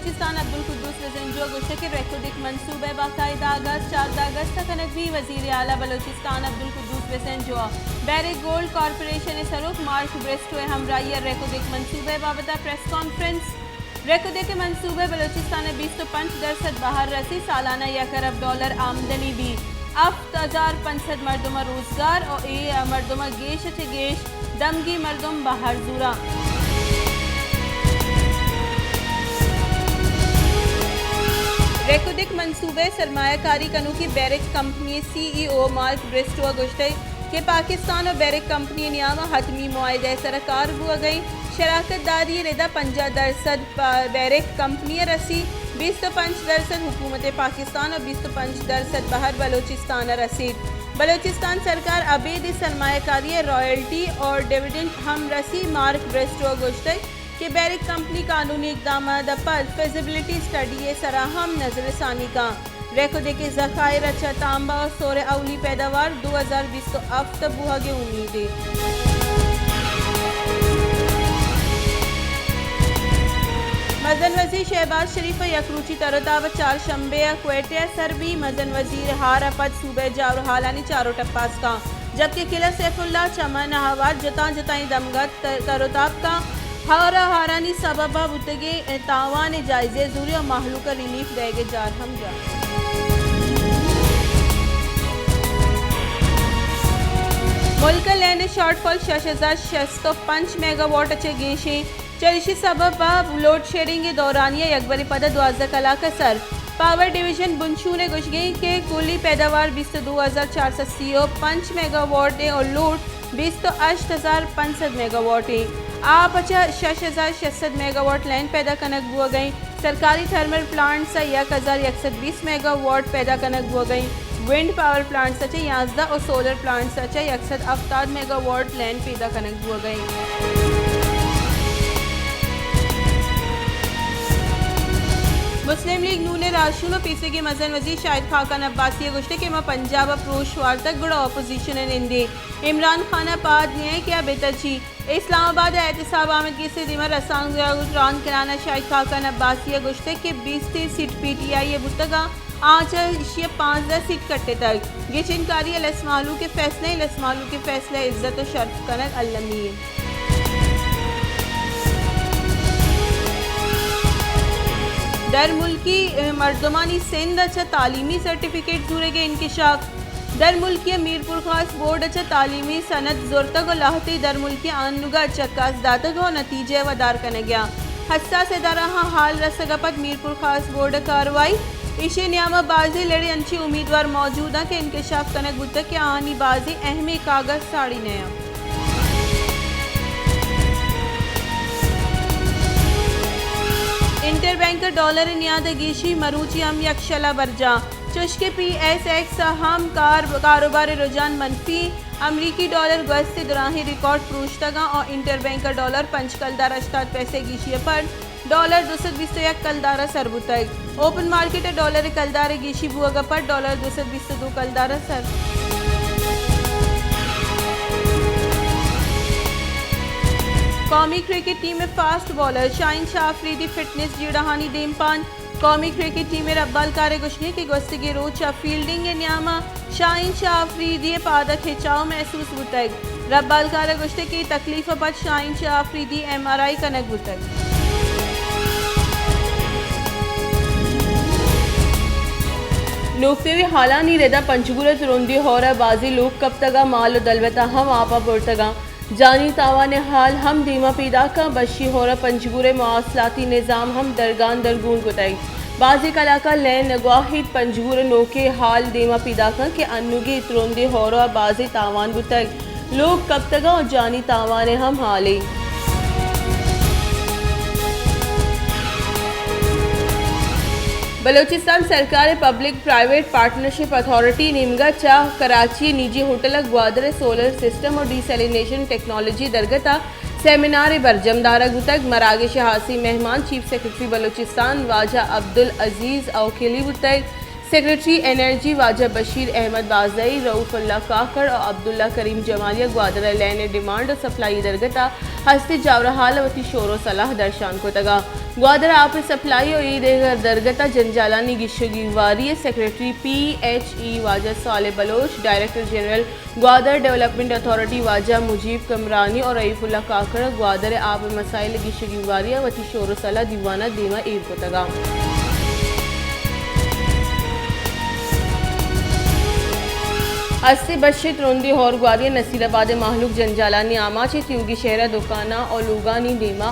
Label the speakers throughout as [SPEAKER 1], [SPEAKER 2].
[SPEAKER 1] बलोचिस्तान अब्दुल कुद्दूस वज़नजो गुश्त के रेकोदिक मनसूबे बाकायदा अगस्त 4 अगस्त तक भी वज़ीर आला Balochistan Abdul Quddus Bizenjo Barrick Gold Corporation सरूक मार्क ब्रेस्टो हमराही रेकोदिक मनसूबे बाबत प्रेस कॉन्फ्रेंस रेकोदे के मनसूबे बलोचिस्तान 25% बाहर रसी सालाना $1 अरब आमदनी भी 7,500 मरदम रोजगार और ए मरदम गेश गेश दमगी मरदम बाहर जूरा रेकोदिक मनसूबे सरमायाकारी कनू की Barrick company CEO Mark Bristow गुश्ते के पाकिस्तान और बैरिक कंपनी नियामा हतमी मुआहदे सरकार हुआ गई शराकत दारी रेदा 50% बैरिक कंपनी रसी 25% हुकूमत पाकिस्तान और 25% बाहर बलोचिस्तान रसीद बलोचिस्तान सरकार अबेद सरमायाकारी रॉयल्टी और डिविडेंड हम रसी मार्क ब्रेस्टो गुश्ते के बैरिक कंपनी कानूनी इकदाम पर फिजिबिलिटी स्टडी सराहम नजरसानी का रेकोदे के ज़खायर अच्छा तांबा और सोरे अवली पैदावार 2020 तो अफ्तबुआ की उम्मीद है। मदन वजीर शहबाज शरीफ यकरूची तरताब 4 शंबे क्वेटे सरबी मदन वजीर हार पद सूबे जावर हालानी चारों टप्पास का जबकि किला सैफुल्ला चमन हवार जता जताई दमगत तरताब का हारा हारानी सबब बुतगे तावान जायजे जूरी और माहलू का रिलीफ देगे जार हम जा मुल्क लैंड शॉर्टफॉल 6,605 मेगावाट अच्छे गेशे चरिशी सबब लोड शेडिंग के दौरानिया यकबरी पद 12 कलाक सर पावर डिवीजन बुंशू ने गुशगी के कुली पैदावार 22,435 मेगावाट और लोड 20,8,500 मेगावाट है आप अच्छा 6,600 मेगावाट लाइन पैदा कनक हुआ गई सरकारी थर्मल प्लांट से 1,120 मेगावाट पैदा कनक हुआ गई विंड पावर प्लांट से 11 और सोलर प्लांट से 170 मेगावाट लाइन पैदा कनक हुआ गई। मुस्लिम लीग नून राशून और पीसी के मजन वजीर शाहिद खाकान अब्बासी गुश्ते के पंजाब प्रोशवार तक गुड़ा अपोजिशन इंदे इमरान खान पाद ने क्या बेतरची इस्लामाबाद एहतसाब आमदगी से दिमर रसान कराना शाहिद खाकान अब्बासी गुश्ते के 20 सीट PTI बुतगा आज 15 सीट कट्टे तक ये चिनकारी लसमालू के फैसले इज्जत और शर्फ कनक अलमी दर मुल्की मर्दमानी सिंध अच्छा तालीमी सर्टिफिकेट जूरेगे इंकिशाफ दर मुल्की मीरपुर खास बोर्ड अच्छा तालीमी सनत जोरतक और लाहती दर मुल्की आनुगा चक्कास दातक और नतीजे वदार कने गया हसास इदारा हाल रसगपत मीरपुर खास बोर्ड कार्रवाई इशे नियामा बाजी लड़े अंशी उम्मीदवार मौजूदा के इंकिशाफ कनक बुतक के आनी बाजी अहमी कागज साड़ी नया इंटर बैंक डॉलर नियादगीशी मरूची हम यक्षला बरजा चुश्के PSX हम कारोबार रुझान मनफी अमरीकी डॉलर गस्त दुराही रिकॉर्ड प्रोश्तगा और इंटर बैंक डॉलर पंचकलदार 88 पैसे गीशी पर डॉलर 221 कलदारा सरबुतक ओपन मार्केट डॉलर कलदार गीशी बुआगा पर डॉलर 222 कलदारा सर कौमी क्रिकेट टीम में fast bowler Shaheen Shah Afridi fitness जीड़ाहानी देमपान कौमी क्रिकेट टीम में रब्बाल कार गुशनी की गस्ती रोचा फील्डिंग न्यामा शाहीन शाह अफरीदी पादा खिंचाव महसूस बुतक रब्बाल कार गुश्ते की तकलीफ पर शाहीन शाह अफरीदी MRI कनक बुतक लोकतेवी हालानी रेदा पंचगुरत रोंदी होरा बाजी लोग कब तगा माल दलवता हम आपा पुरतगा जानी तावान हाल हम धीमा पीदा का बशी होरा पंचगुरे मवासलाती निज़ाम हम दरगान दरगून गुताई बाजी कलाका लैन नगवाहिद पंचगुरे नोके हाल धीमा पीदा का के अन्नुगे इतरोंदे होरा बाजी तावान गुताई लोग कब तगा और जानी तावान हम हाले बलोचिस्तान सरकार पब्लिक प्राइवेट पार्टनरशिप अथॉरिटी निमगा चाह कराची निजी होटल ग्वादर सोलर सिस्टम और डिसैलिनेशन टेक्नोलॉजी दरगता सेमिनार बरजमदारा गुतक मरागे शहासी मेहमान चीफ सेक्रेटरी बलोचिस्तान वाजा अब्दुल अजीज औखेली गुतक सेक्रेटरी एनर्जी वाजा बशीर अहमद बाजई, रऊफुल्ला काकड़ और अब्दुल्ला करीम जमालिया ग्वादर लैन डिमांड और सप्लाई दरगता हस्ते जावरहाल वती शोर सलाह दर्शान को तगा ग्वादर आप सप्लाई और ईद दरगता जंजालानी गिशोगीवारी secretary PHE Waja Saleh Baloch, director general Gwadar development authority Waja Mujeeb कमरानी और रईफुल्ला काकड़ ग्वादर आप मसाइल गिशोगीवारी वती शोर सलाह दीवाना दीमा ईद को तगा। अस्सी बशित रोंदी और ग्वारिया नसीराबाद माहलूक जंजालानी आमाची त्यूगी शहरा दुकाना और लुगानी दीमा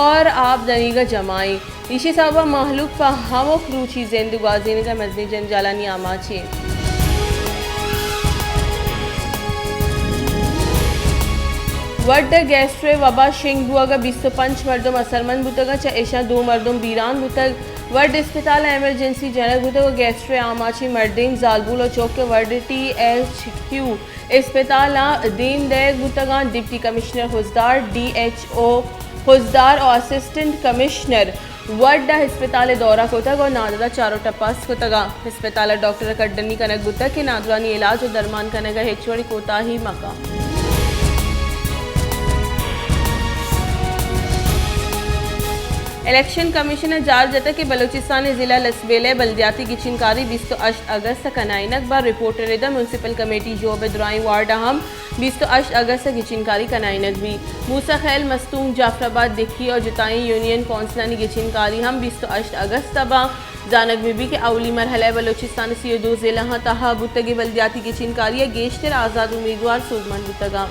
[SPEAKER 1] और आप दनीगा जमाई इसी साबा माहलूक पर हमो क्रूची जेंदुगाजीन का मजनी जंजालानी आमाची वड गैस्ट्रे वबा शिंग बुआगा 25 मर्दम असरमंद बुतगा च ऐशा 2 मर्दम बीरान बुतग वर्ड अस्पताल एमरजेंसी जनक बुतग गैस्ट्रे आमाची मर्दिंग जालबुल और चौक के वर्ड THQ अस्पताल दीन दयक बुतगा डिप्टी कमिश्नर हुजदार DHO हुजदार और असिस्टेंट कमिश्नर वर्ड अस्पताल दौरा कोतग और नादरा चारों टपास कोतगा अस्पताल डॉक्टर कड्डनी कनक बुतग के नादरानी इलाज और दरमान कनक हेचवड़ी कोताही मका। इलेक्शन कमिश्नर जार जता के बलूचिस्तान जिला लसबेले बल्दियाती की चिनकारी 28 अगस्त कनाइनक बार रिपोर्टर म्यूनसिपल कमेटी जोब दुराई वार्ड अहम 28 अगस्त की चिनकारी कनाइनक भी मूसा खैल मस्तूम जाफराबाद दिखी और जुताई यूनियन कौंसलानी की चिनकारी हम 28 अगस्त तबा जानक बीबी के अवली मरहला बलूचिस्तान से 2 जिला तहा बुतगी बल्दियाती की चिनकारी गेश्तर आज़ाद उम्मीदवार सूबमंद बुतगा।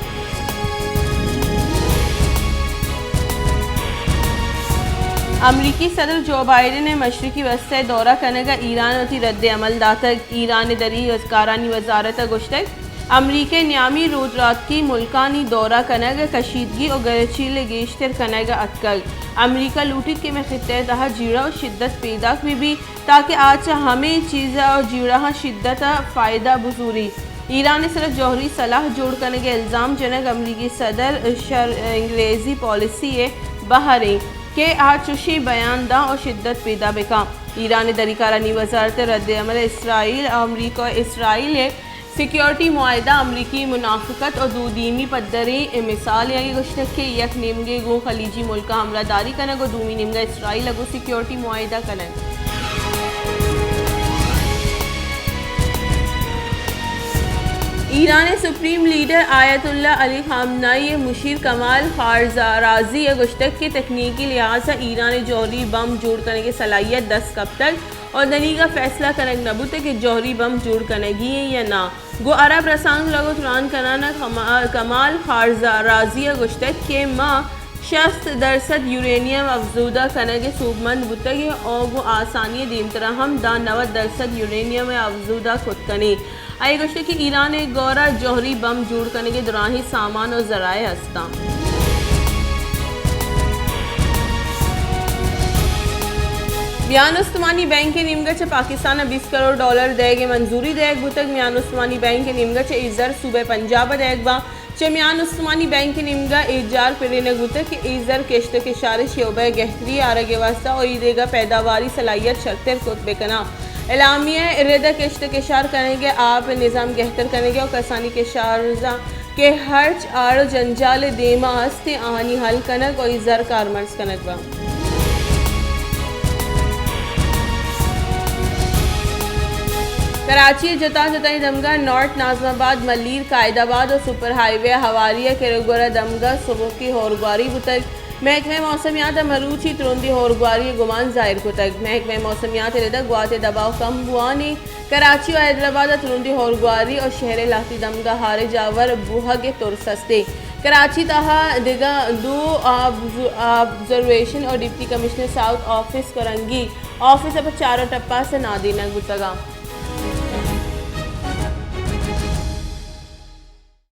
[SPEAKER 1] अमरीकी सदर जो बाइडन ने मशरकी वस्ते दौरा करने का ईरान वती रद्द अमल दातक ईरान दरी वज़कारानी वजारत गुश्तक अमरीकी न्यामी रोज रात की मुल्कानी दौरा कनग कशीदगी और गरचील गेश्तर कनग अतकल अमरीका लूटित के में खित्ते तहा जीड़ा और शिद्दत पैदा भी ताकि आज हमें चीज़ा और जीड़ा शिद्दत फ़ायदा बुजूरी ईरान सिर्फ जौहरी सलाह जोड़ करने के इल्ज़ाम जनक अमरीकी सदर अंग्रेज़ी पॉलिसी बहरे के चुशी बयान दा और शिद्दत पैदा बेका ईरान दरीकारानी वजारत रद्द अमल इसराइल अमरीका और इसराइल सिक्योरिटी मुआहदा अमरीकी मुनाफिकत और दूदीमी पद्दरी मिसाल या गुश्तक के यक निमगे गो खलीजी मुल्क हमलादारी कनक और दूमी निमगा इसराइल अगो सिक्योरिटी मुआहदा कनक। Iran supreme leader Ayatollah Ali Khamenei मुशीर कमाल खारजाराजी गुश्तक के तकनीकी लिहाज से ईरान जौहरी बम जोड़ करने की सलाहियत 10 कब तक और दनी का फैसला करने नबूत कि जौहरी बम जोड़ करेगी या ना गो अरब रसांग लगो तुरान कराना कमाल खारजाराजी गुश्तक के माँ 60% यूरेनियम अफजूदा कनक सूबमंद बुतगे और वो आसानी दीम तरह हम दा 90% यूरेनियम अफजूदा खुद कने आई गुश्त कि ईरान एक गौरा जौहरी बम जोड़ करने के दौरान ही सामान और जराए हस्ता मियान उस्मानी बैंक के निमगच पाकिस्तान $20 करोड़ देगे मंजूरी देग बुतक मियान उस्मानी बैंक के निमगच इजर सूबे पंजाब देग बा मियान उस्मानी बैंक के निमगा इजार पिरेने गुतक के इजर केश्त के शारे शोबे गहरी आरगे वास्ता और ईदेगा पैदावारी सलाहियत शर्तर कुतबे कना एलामिया इरदा केश्त के शार करेंगे आप निज़ाम गहतर करेंगे और कसानी के शारजा के हर्च आड़ जंजाल देमा हस्ते आहानी हल कनक और इजर कारमर्स कनक बा कराची जता जताई दमगा नॉर्थ नाजमाबाद मलीर कायदाबाद और सुपर हाईवे हवारिया केरगोरा दमगा सुबह की होरगवारी बुतक महकमे मौसमियात मरूची तुरंदी होरगवारी गुमान जाहिर को तक महकमे मौसमियात रदा गुआते दबाव कम हुआ ने कराची और हैदराबाद तुरंदी होरगवारी और शहर लाती दमगा हारे जावर बुहा के तुर सस्ते कराची तहा दिगा 2 ऑब्जर्वेशन और deputy commissioner south office Korangi office अब चारों टप्पा से नादीना गुतगा।